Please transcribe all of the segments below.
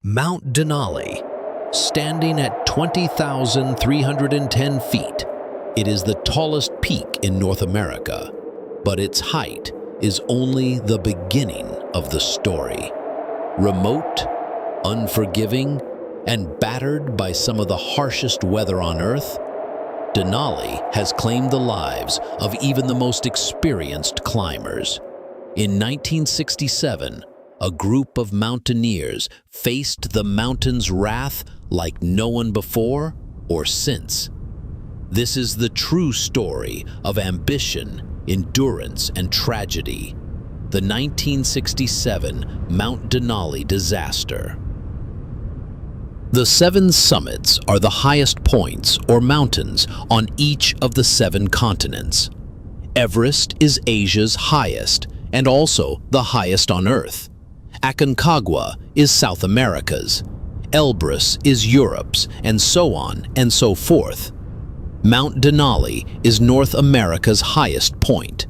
Mount Denali, standing at 20,310 feet. It is the tallest peak in North America, but its height is only the beginning of the story. Remote, unforgiving, and battered by some of the harshest weather on Earth, Denali has claimed the lives of even the most experienced climbers. In 1967, a group of mountaineers faced the mountain's wrath like no one before or since. This is the true story of ambition, endurance, and tragedy. The 1967 Mount Denali disaster. The 7 summits are the highest points or mountains on each of the 7 continents. Everest is Asia's highest and also the highest on Earth. Aconcagua is South America's. Elbrus is Europe's, and so on and so forth. Mount Denali is North America's highest point.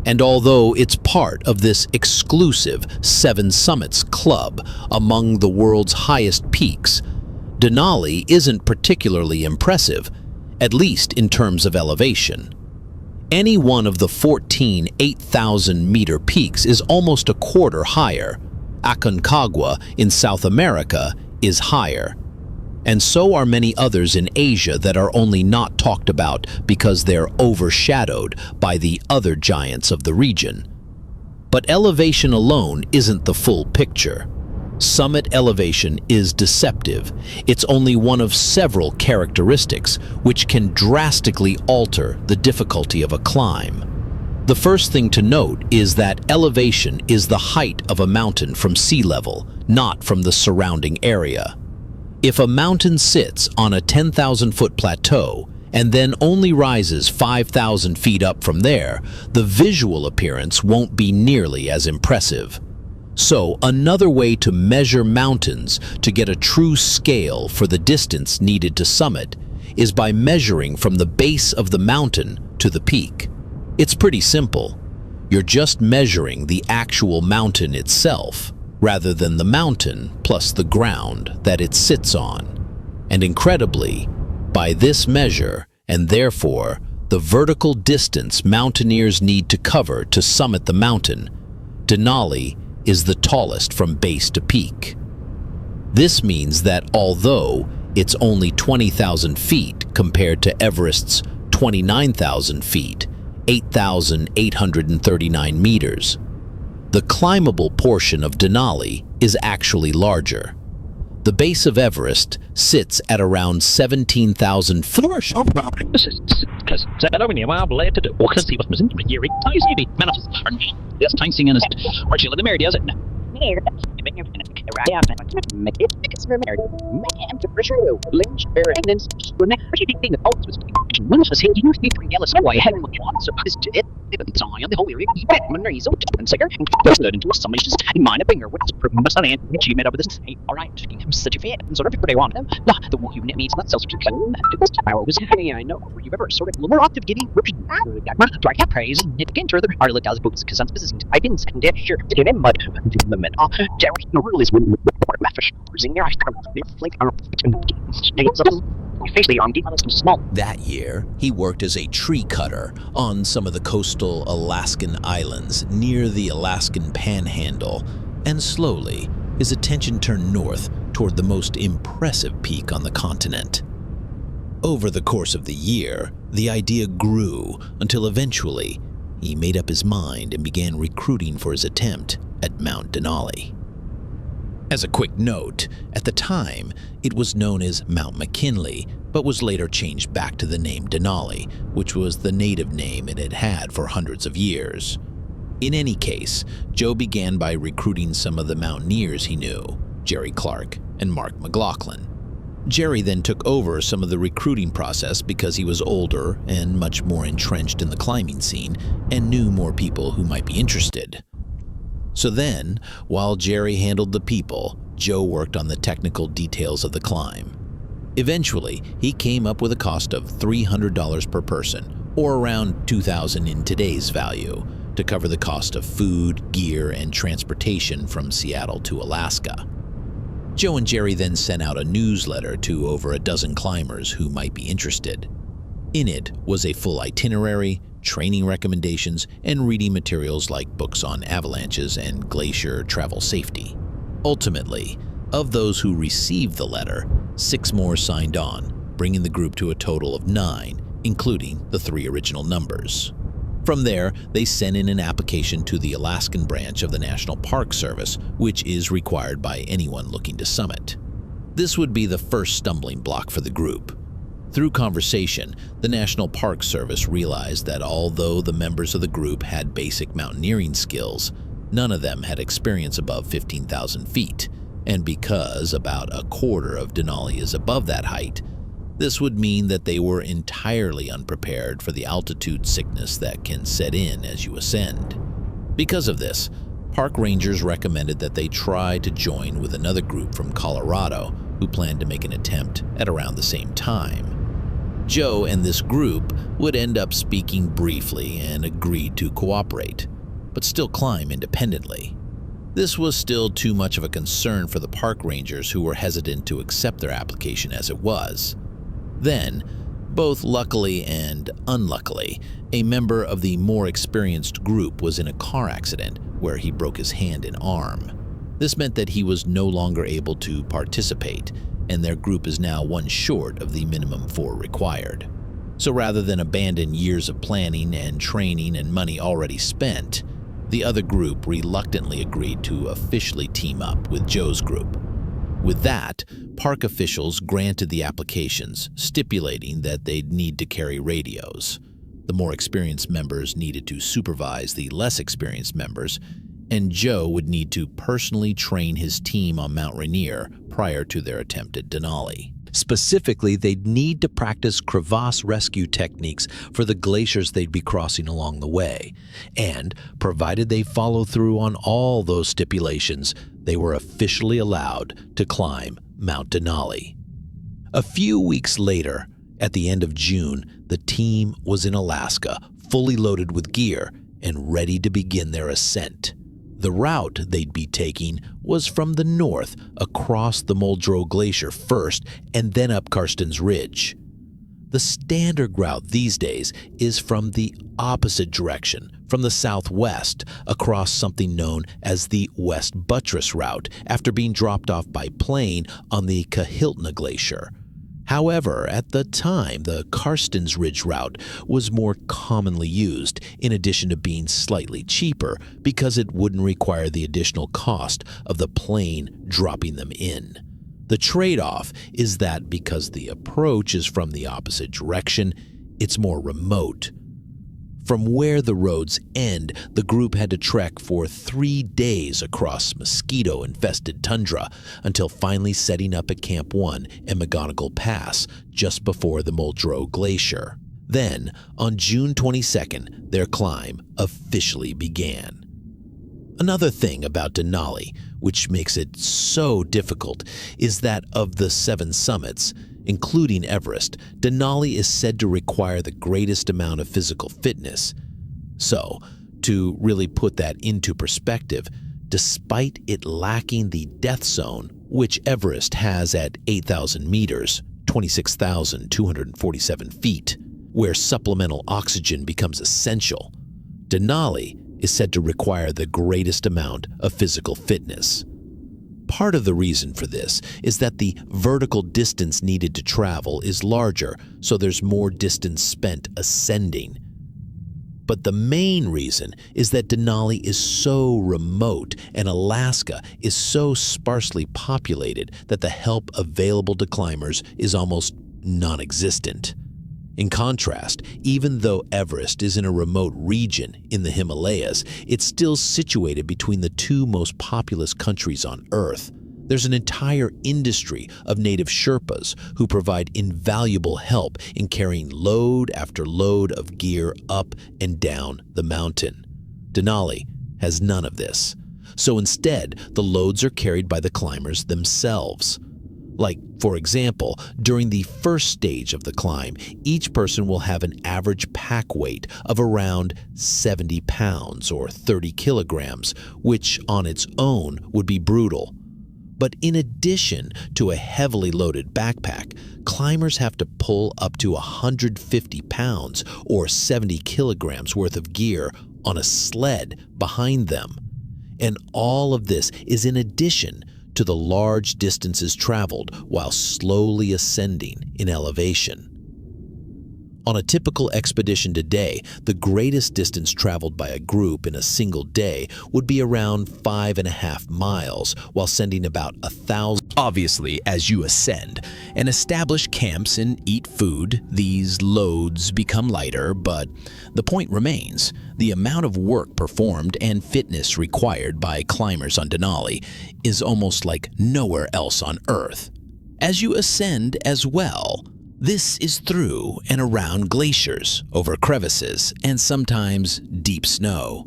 And although it's part of this exclusive 7 Summits club among the world's highest peaks, Denali isn't particularly impressive, at least in terms of elevation. Any one of the 14 8,000-meter peaks is almost a quarter higher. Aconcagua in South America is higher. And so are many others in Asia that are only not talked about because they're overshadowed by the other giants of the region. But elevation alone isn't the full picture. Summit elevation is deceptive. It's only one of several characteristics which can drastically alter the difficulty of a climb. The first thing to note is that elevation is the height of a mountain from sea level, not from the surrounding area. If a mountain sits on a 10,000-foot plateau and then only rises 5,000 feet up from there, the visual appearance won't be nearly as impressive. So, another way to measure mountains to get a true scale for the distance needed to summit is by measuring from the base of the mountain to the peak. It's pretty simple. You're just measuring the actual mountain itself, rather than the mountain plus the ground that it sits on. And incredibly, by this measure, and therefore the vertical distance mountaineers need to cover to summit the mountain, Denali is the tallest from base to peak. This means that although it's only 20,000 feet compared to Everest's 29,000 feet, 8,839 meters, the climbable portion of Denali is actually larger. The base of Everest sits at around 17,000 feet. I know. Were you ever sort of more active getting praise and it again further our little books because I'm visiting I've been second sure to them but the men Jerry no rule is when fish in there I like small. That year, he worked as a tree cutter on some of the coastal Alaskan islands near the Alaskan Panhandle, and slowly, his attention turned north toward the most impressive peak on the continent. Over the course of the year, the idea grew until eventually, he made up his mind and began recruiting for his attempt at Mount Denali. As a quick note, at the time, it was known as Mount McKinley, but was later changed back to the name Denali, which was the native name it had had for hundreds of years. In any case, Joe began by recruiting some of the mountaineers he knew, Jerry Clark and Mark McLaughlin. Jerry then took over some of the recruiting process because he was older and much more entrenched in the climbing scene and knew more people who might be interested. So then, while Jerry handled the people, Joe worked on the technical details of the climb. Eventually, he came up with a cost of $300 per person, or around $2,000 in today's value, to cover the cost of food, gear, and transportation from Seattle to Alaska. Joe and Jerry then sent out a newsletter to over a dozen climbers who might be interested. In it was a full itinerary, training recommendations, and reading materials like books on avalanches and glacier travel safety. Ultimately, of those who received the letter, 6 more signed on, bringing the group to a total of 9, including the 3 original numbers. From there, they sent in an application to the Alaskan branch of the National Park Service, which is required by anyone looking to summit. This would be the first stumbling block for the group. Through conversation, the National Park Service realized that although the members of the group had basic mountaineering skills, none of them had experience above 15,000 feet, and because about a quarter of Denali is above that height, this would mean that they were entirely unprepared for the altitude sickness that can set in as you ascend. Because of this, park rangers recommended that they try to join with another group from Colorado who planned to make an attempt at around the same time. Joe and this group would end up speaking briefly and agreed to cooperate, but still climb independently. This was still too much of a concern for the park rangers who were hesitant to accept their application as it was. Then, both luckily and unluckily, a member of the more experienced group was in a car accident where he broke his hand and arm. This meant that he was no longer able to participate, and their group is now 1 short of the minimum 4 required. So rather than abandon years of planning and training and money already spent, the other group reluctantly agreed to officially team up with Joe's group. With that, park officials granted the applications, stipulating that they'd need to carry radios. The more experienced members needed to supervise the less experienced members, and Joe would need to personally train his team on Mount Rainier prior to their attempt at Denali. Specifically, they'd need to practice crevasse rescue techniques for the glaciers they'd be crossing along the way. And, provided they follow through on all those stipulations, they were officially allowed to climb Mount Denali. A few weeks later, at the end of June, the team was in Alaska, fully loaded with gear and ready to begin their ascent. The route they'd be taking was from the north across the Muldrow Glacier first and then up Karstens Ridge. The standard route these days is from the opposite direction, from the southwest, across something known as the West Buttress Route after being dropped off by plane on the Kahiltna Glacier. However, at the time, the Karstens Ridge route was more commonly used, in addition to being slightly cheaper because it wouldn't require the additional cost of the plane dropping them in. The trade-off is that because the approach is from the opposite direction, it's more remote. From where the roads end, the group had to trek for 3 days across mosquito-infested tundra until finally setting up at Camp 1 and McGonigal Pass just before the Muldrow Glacier. Then, on June 22nd, their climb officially began. Another thing about Denali, which makes it so difficult, is that of the 7 summits, including Everest, Denali is said to require the greatest amount of physical fitness. So, to really put that into perspective, despite it lacking the death zone, which Everest has at 8,000 meters, 26,247 feet, where supplemental oxygen becomes essential, Denali is said to require the greatest amount of physical fitness. Part of the reason for this is that the vertical distance needed to travel is larger, so there's more distance spent ascending. But the main reason is that Denali is so remote and Alaska is so sparsely populated that the help available to climbers is almost non-existent. In contrast, even though Everest is in a remote region in the Himalayas, it's still situated between the 2 most populous countries on Earth. There's an entire industry of native Sherpas who provide invaluable help in carrying load after load of gear up and down the mountain. Denali has none of this. So instead, the loads are carried by the climbers themselves. Like, for example, during the first stage of the climb, each person will have an average pack weight of around 70 pounds or 30 kilograms, which on its own would be brutal. But in addition to a heavily loaded backpack, climbers have to pull up to 150 pounds or 70 kilograms worth of gear on a sled behind them. And all of this is in addition to the large distances traveled while slowly ascending in elevation. On a typical expedition today, the greatest distance traveled by a group in a single day would be around 5.5 miles, while sending about 1,000. Obviously, as you ascend and establish camps and eat food, these loads become lighter, but the point remains: the amount of work performed and fitness required by climbers on Denali is almost like nowhere else on Earth. As you ascend as well, this is through and around glaciers, over crevices, and sometimes deep snow.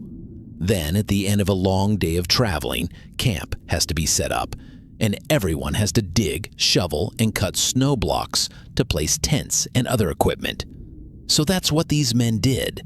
Then, at the end of a long day of traveling, camp has to be set up, and everyone has to dig, shovel, and cut snow blocks to place tents and other equipment. So that's what these men did,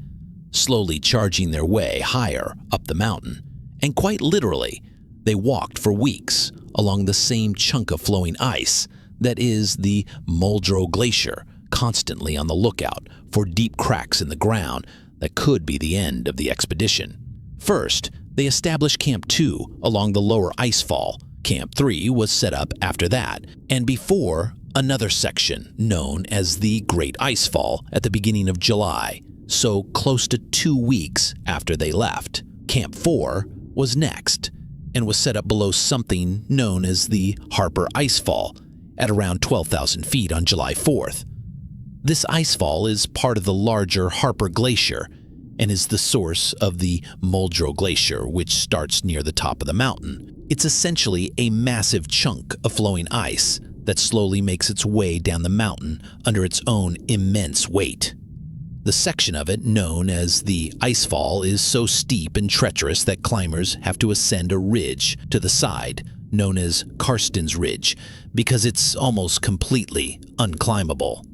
slowly charging their way higher up the mountain. And quite literally, they walked for weeks along the same chunk of flowing ice that is the Muldrow Glacier, constantly on the lookout for deep cracks in the ground that could be the end of the expedition. First, they established Camp 2 along the lower ice fall. Camp 3 was set up after that, and before another section known as the Great Ice Fall at the beginning of July, so close to 2 weeks after they left. Camp 4 was next, and was set up below something known as the Harper Ice Fall, at around 12,000 feet on July 4th. This icefall is part of the larger Harper Glacier and is the source of the Muldrow Glacier, which starts near the top of the mountain. It's essentially a massive chunk of flowing ice that slowly makes its way down the mountain under its own immense weight. The section of it known as the icefall is so steep and treacherous that climbers have to ascend a ridge to the side, known as Karsten's Ridge, because it's almost completely unclimbable.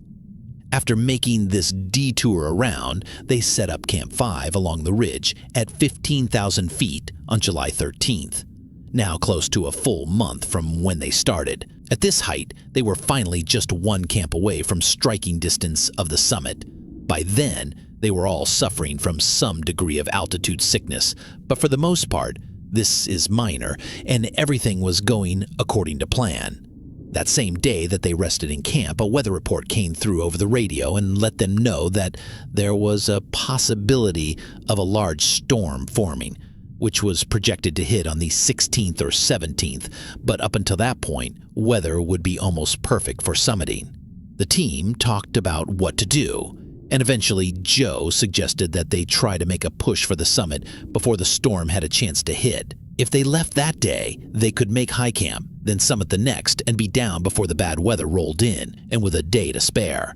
After making this detour around, they set up Camp 5 along the ridge at 15,000 feet on July 13th, now close to a full month from when they started. At this height, they were finally just one camp away from striking distance of the summit. By then, they were all suffering from some degree of altitude sickness, but for the most part, this is minor, and everything was going according to plan. That same day that they rested in camp, a weather report came through over the radio and let them know that there was a possibility of a large storm forming, which was projected to hit on the 16th or 17th, but up until that point, weather would be almost perfect for summiting. The team talked about what to do, and eventually Joe suggested that they try to make a push for the summit before the storm had a chance to hit. If they left that day, they could make high camp, then summit the next and be down before the bad weather rolled in, and with a day to spare.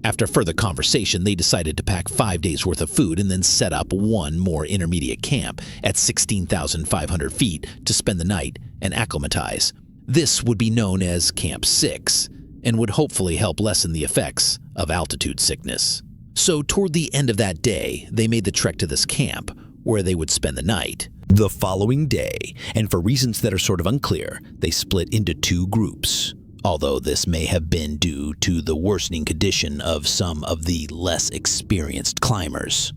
After further conversation, they decided to pack 5 days worth of food and then set up one more intermediate camp at 16,500 feet to spend the night and acclimatize. This would be known as Camp 6 and would hopefully help lessen the effects of altitude sickness. So toward the end of that day, they made the trek to this camp where they would spend the night. The following day, and for reasons that are sort of unclear, they split into 2 groups, although this may have been due to the worsening condition of some of the less experienced climbers.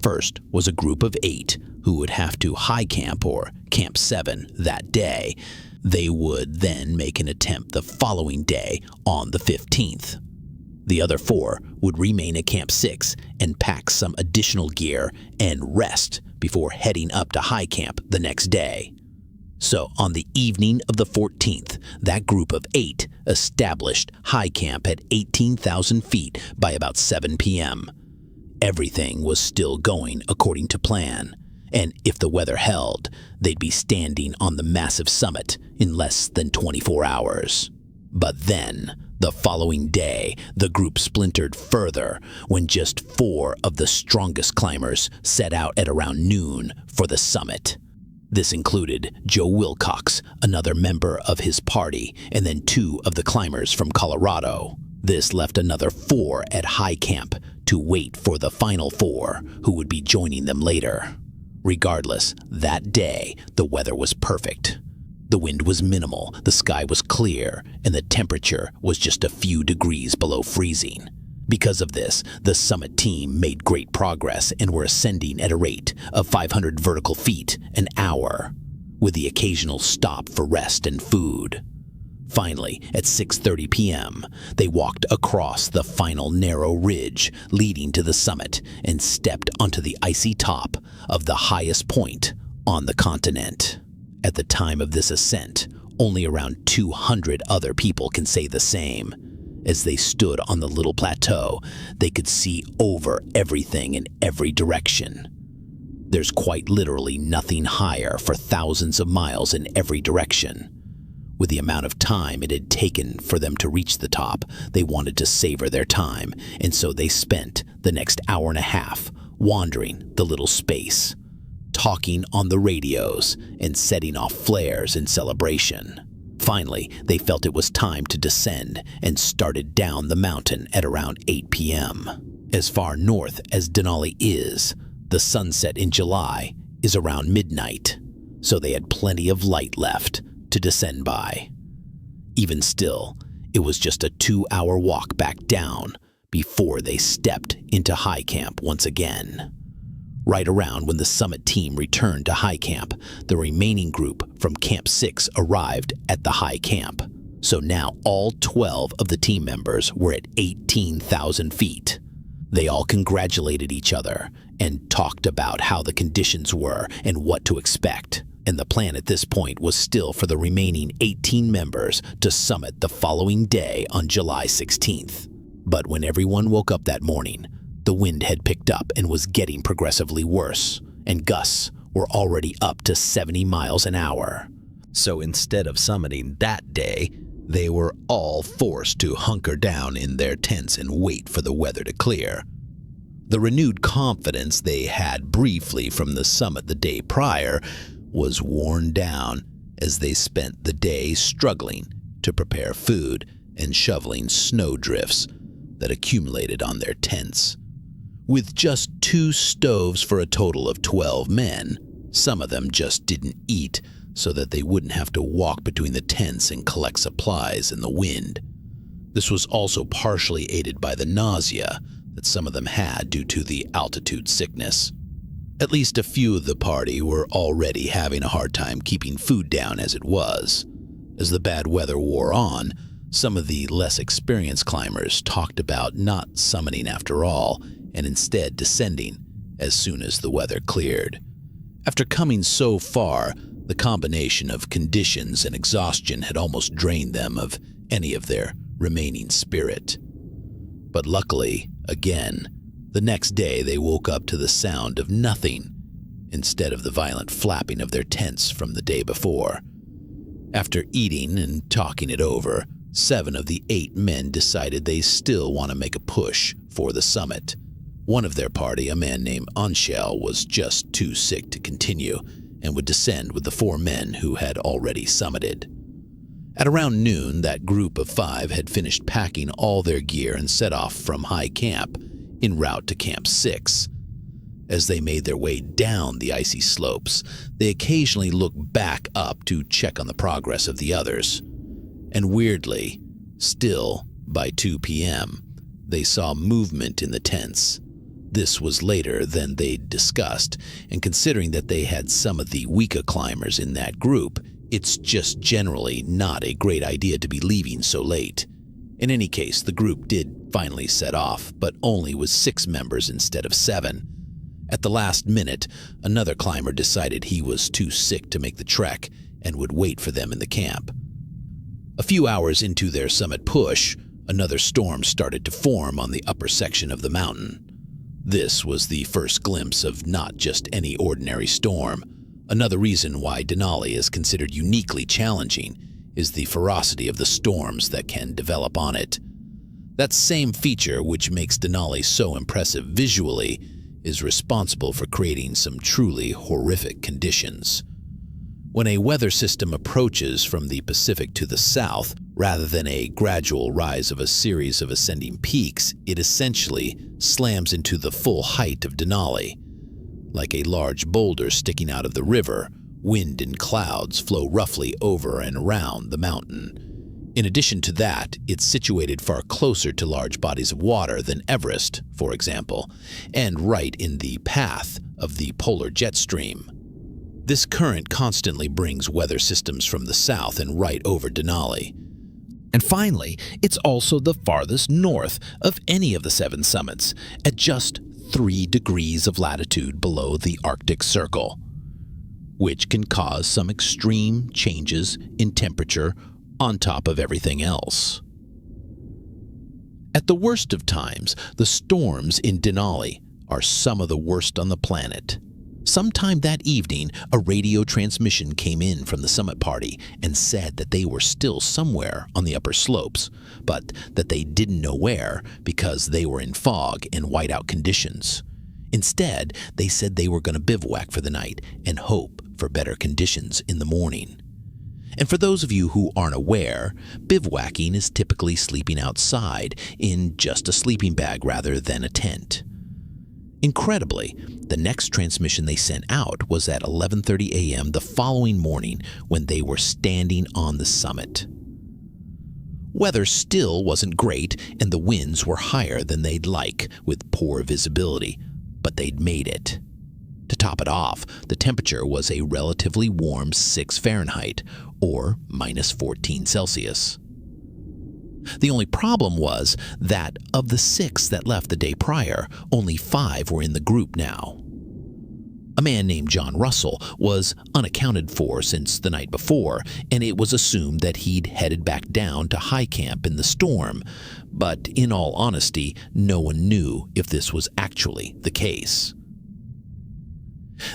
First was a group of 8 who would have to high camp or Camp 7 that day. They would then make an attempt the following day on the 15th. The other 4 would remain at Camp 6 and pack some additional gear and rest before heading up to high camp the next day. So on the evening of the 14th, that group of 8 established high camp at 18,000 feet by about 7 p.m. Everything was still going according to plan, and if the weather held, they'd be standing on the massive summit in less than 24 hours. But then, the following day, the group splintered further when just 4 of the strongest climbers set out at around noon for the summit. This included Joe Wilcox, another member of his party, and then 2 of the climbers from Colorado. This left another 4 at high camp to wait for the final 4 who would be joining them later. Regardless, that day, the weather was perfect. The wind was minimal, the sky was clear, and the temperature was just a few degrees below freezing. Because of this, the summit team made great progress and were ascending at a rate of 500 vertical feet an hour, with the occasional stop for rest and food. Finally, at 6:30 p.m., they walked across the final narrow ridge leading to the summit and stepped onto the icy top of the highest point on the continent. At the time of this ascent, only around 200 other people can say the same. As they stood on the little plateau, they could see over everything in every direction. There's quite literally nothing higher for thousands of miles in every direction. With the amount of time it had taken for them to reach the top, they wanted to savor their time, and so they spent the next hour and a half wandering the little space, talking on the radios and setting off flares in celebration. Finally, they felt it was time to descend and started down the mountain at around 8 p.m. As far north as Denali is, the sunset in July is around midnight, so they had plenty of light left to descend by. Even still, it was just a 2-hour walk back down before they stepped into high camp once again. Right around when the summit team returned to high camp, the remaining group from Camp 6 arrived at the high camp. So now all 12 of the team members were at 18,000 feet. They all congratulated each other and talked about how the conditions were and what to expect. And the plan at this point was still for the remaining 18 members to summit the following day on July 16th. But when everyone woke up that morning, the wind had picked up and was getting progressively worse, and gusts were already up to 70 miles an hour. So instead of summiting that day, they were all forced to hunker down in their tents and wait for the weather to clear. The renewed confidence they had briefly from the summit the day prior was worn down as they spent the day struggling to prepare food and shoveling snowdrifts that accumulated on their tents. With just 2 stoves for a total of 12 men, some of them just didn't eat so that they wouldn't have to walk between the tents and collect supplies in the wind. This was also partially aided by the nausea that some of them had due to the altitude sickness. At least a few of the party were already having a hard time keeping food down as it was. As the bad weather wore on, some of the less experienced climbers talked about not summiting after all, and instead descending as soon as the weather cleared. After coming so far, the combination of conditions and exhaustion had almost drained them of any of their remaining spirit. But luckily, again, the next day they woke up to the sound of nothing instead of the violent flapping of their tents from the day before. After eating and talking it over, 7 of the 8 men decided they still want to make a push for the summit. One of their party, a man named Anshel, was just too sick to continue and would descend with the 4 men who had already summited. At around noon, that group of 5 had finished packing all their gear and set off from high camp en route to Camp 6. As they made their way down the icy slopes, they occasionally looked back up to check on the progress of the others. And weirdly, still by 2 p.m., they saw movement in the tents. This was later than they'd discussed, and considering that they had some of the weaker climbers in that group, it's just generally not a great idea to be leaving so late. In any case, the group did finally set off, but only with 6 members instead of 7. At the last minute, another climber decided he was too sick to make the trek and would wait for them in the camp. A few hours into their summit push, another storm started to form on the upper section of the mountain. This was the first glimpse of not just any ordinary storm. Another reason why Denali is considered uniquely challenging is the ferocity of the storms that can develop on it. That same feature which makes Denali so impressive visually is responsible for creating some truly horrific conditions. When a weather system approaches from the Pacific to the south, rather than a gradual rise of a series of ascending peaks, it essentially slams into the full height of Denali, like a large boulder sticking out of the river Wind and clouds flow roughly over and around the mountain. In addition to that, it's situated far closer to large bodies of water than Everest, for example, and right in the path of the polar jet stream. This current constantly brings weather systems from the south and right over Denali. And finally, it's also the farthest north of any of the 7 summits, at just 3 degrees of latitude below the Arctic Circle, which can cause some extreme changes in temperature on top of everything else. At the worst of times, the storms in Denali are some of the worst on the planet. Sometime that evening, a radio transmission came in from the summit party and said that they were still somewhere on the upper slopes, but that they didn't know where because they were in fog and whiteout conditions. Instead, they said they were going to bivouac for the night and hope for better conditions in the morning. And for those of you who aren't aware, bivouacking is typically sleeping outside in just a sleeping bag rather than a tent. Incredibly, the next transmission they sent out was at 11:30 a.m. the following morning when they were standing on the summit. Weather still wasn't great and the winds were higher than they'd like, with poor visibility, but they'd made it. To top it off, the temperature was a relatively warm 6 Fahrenheit, or -14 Celsius. The only problem was that of the 6 that left the day prior, only 5 were in the group now. A man named John Russell was unaccounted for since the night before, and it was assumed that he'd headed back down to high camp in the storm, but in all honesty, no one knew if this was actually the case.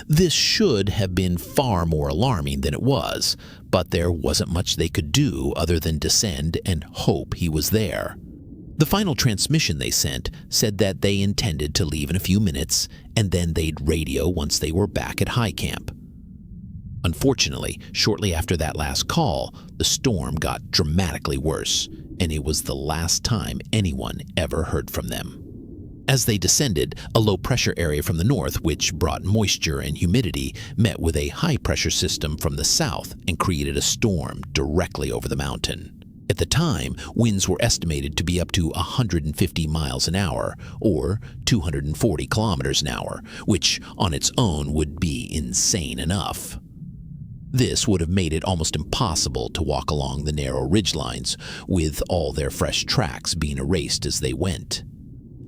This should have been far more alarming than it was, but there wasn't much they could do other than descend and hope he was there. The final transmission they sent said that they intended to leave in a few minutes and then they'd radio once they were back at high camp. Unfortunately, shortly after that last call, the storm got dramatically worse, and it was the last time anyone ever heard from them. As they descended, a low-pressure area from the north, which brought moisture and humidity, met with a high-pressure system from the south and created a storm directly over the mountain. At the time, winds were estimated to be up to 150 miles an hour, or 240 kilometers an hour, which on its own would be insane enough. This would have made it almost impossible to walk along the narrow ridgelines, with all their fresh tracks being erased as they went.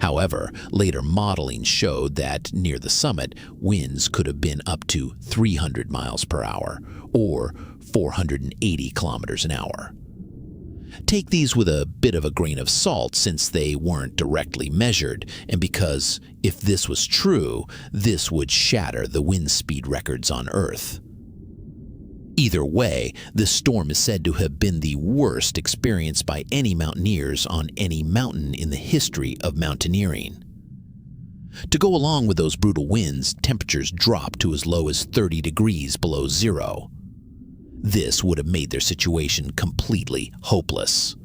However, later modeling showed that near the summit, winds could have been up to 300 miles per hour, or 480 kilometers an hour. Take these with a bit of a grain of salt since they weren't directly measured, and because if this was true, this would shatter the wind speed records on Earth. Either way, this storm is said to have been the worst experienced by any mountaineers on any mountain in the history of mountaineering. To go along with those brutal winds, temperatures dropped to as low as 30 degrees below zero. This would have made their situation completely hopeless.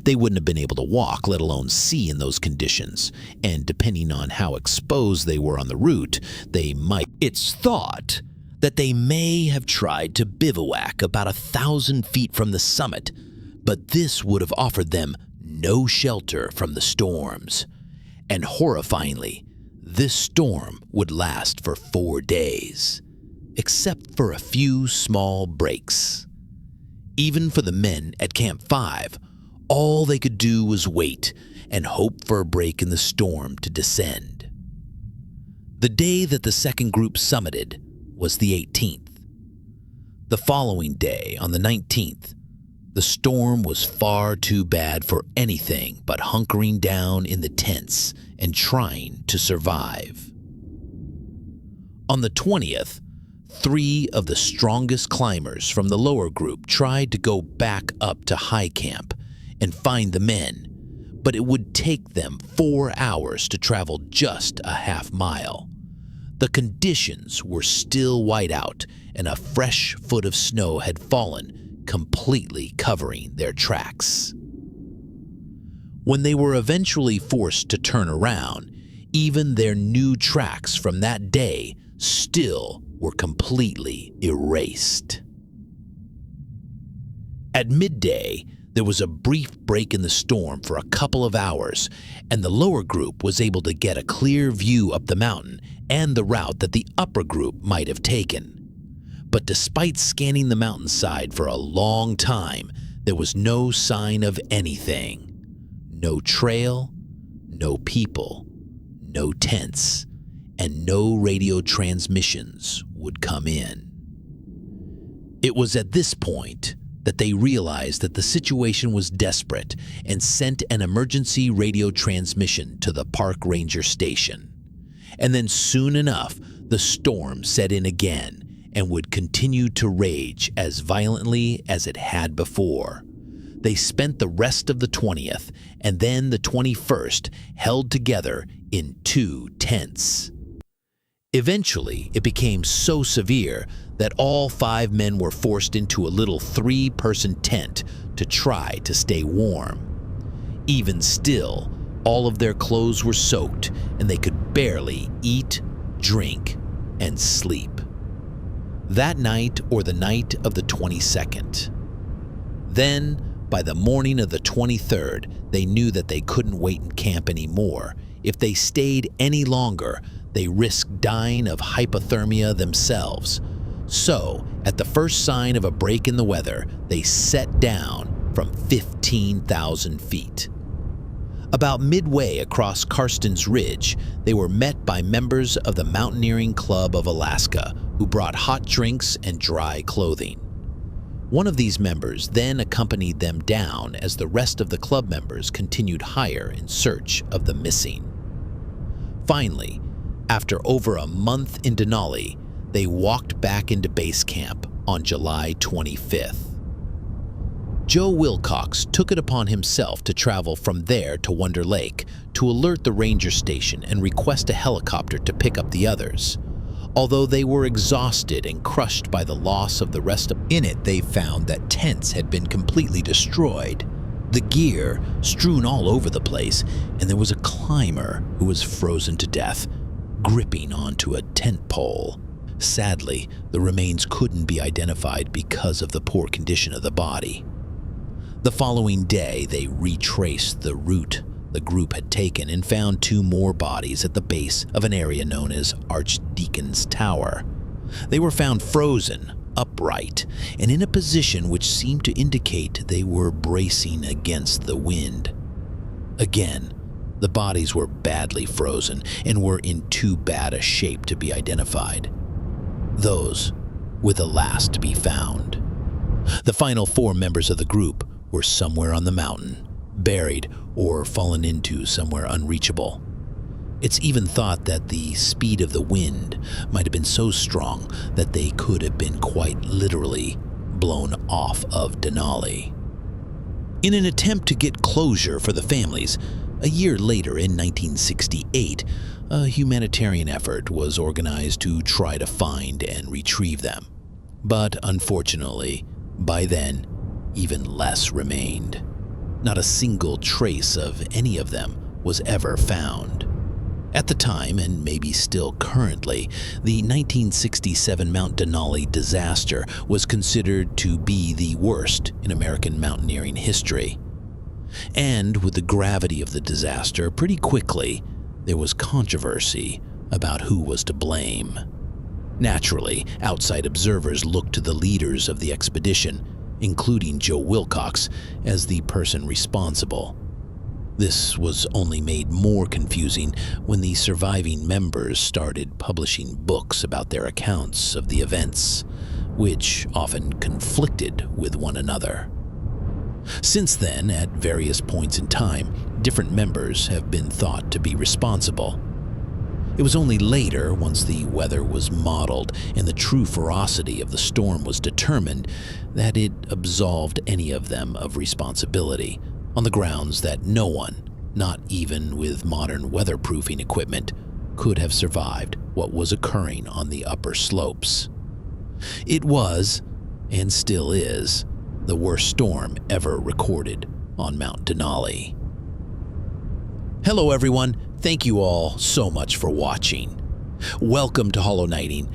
They wouldn't have been able to walk, let alone see in those conditions, and depending on how exposed they were on the route, they might. It's thought that they may have tried to bivouac about 1,000 feet from the summit, but this would have offered them no shelter from the storms. And horrifyingly, this storm would last for 4 days, except for a few small breaks. Even for the men at Camp 5, all they could do was wait and hope for a break in the storm to descend. The day that the second group summited was the 18th. The following day, on the 19th, the storm was far too bad for anything but hunkering down in the tents and trying to survive. On the 20th, 3 of the strongest climbers from the lower group tried to go back up to high camp and find the men, but it would take them 4 hours to travel just a half mile. The conditions were still white out, and a fresh foot of snow had fallen, completely covering their tracks. When they were eventually forced to turn around, even their new tracks from that day still were completely erased. At midday, there was a brief break in the storm for a couple of hours, and the lower group was able to get a clear view up the mountain and the route that the upper group might have taken. But despite scanning the mountainside for a long time, there was no sign of anything. No trail, no people, no tents, and no radio transmissions would come in. It was at this point that they realized that the situation was desperate and sent an emergency radio transmission to the park ranger station. And then soon enough, the storm set in again and would continue to rage as violently as it had before. They spent the rest of the 20th and then the 21st held together in 2 tents. Eventually, it became so severe that all 5 men were forced into a little 3-person tent to try to stay warm. Even still, all of their clothes were soaked and they could barely eat, drink, and sleep. That night or the night of the 22nd. Then, by the morning of the 23rd, they knew that they couldn't wait in camp anymore. If they stayed any longer, they risked dying of hypothermia themselves. So, at the first sign of a break in the weather, they set down from 15,000 feet. About midway across Karstens Ridge, they were met by members of the Mountaineering Club of Alaska, who brought hot drinks and dry clothing. One of these members then accompanied them down as the rest of the club members continued higher in search of the missing. Finally, after over a month in Denali, they walked back into base camp on July 25th. Joe Wilcox took it upon himself to travel from there to Wonder Lake to alert the ranger station and request a helicopter to pick up the others. Although they were exhausted and crushed by the loss of the rest of it, they found that tents had been completely destroyed, the gear strewn all over the place, and there was a climber who was frozen to death, gripping onto a tent pole. Sadly, the remains couldn't be identified because of the poor condition of the body. The following day, they retraced the route the group had taken and found 2 more bodies at the base of an area known as Archdeacon's Tower. They were found frozen, upright, and in a position which seemed to indicate they were bracing against the wind. Again, the bodies were badly frozen and were in too bad a shape to be identified. Those were the last to be found. The final 4 members of the group were somewhere on the mountain, buried or fallen into somewhere unreachable. It's even thought that the speed of the wind might have been so strong that they could have been quite literally blown off of Denali. In an attempt to get closure for the families, a year later in 1968, a humanitarian effort was organized to try to find and retrieve them. But unfortunately, by then, even less remained. Not a single trace of any of them was ever found. At the time, and maybe still currently, the 1967 Mount Denali disaster was considered to be the worst in American mountaineering history. And with the gravity of the disaster, pretty quickly, there was controversy about who was to blame. Naturally, outside observers looked to the leaders of the expedition, including Joe Wilcox, as the person responsible. This was only made more confusing when the surviving members started publishing books about their accounts of the events, which often conflicted with one another. Since then, at various points in time, different members have been thought to be responsible. It was only later, once the weather was modeled and the true ferocity of the storm was determined, that it absolved any of them of responsibility, on the grounds that no one, not even with modern weatherproofing equipment, could have survived what was occurring on the upper slopes. It was, and still is, the worst storm ever recorded on Mount Denali. Hello everyone, thank you all so much for watching. Welcome to Hollow Knighting.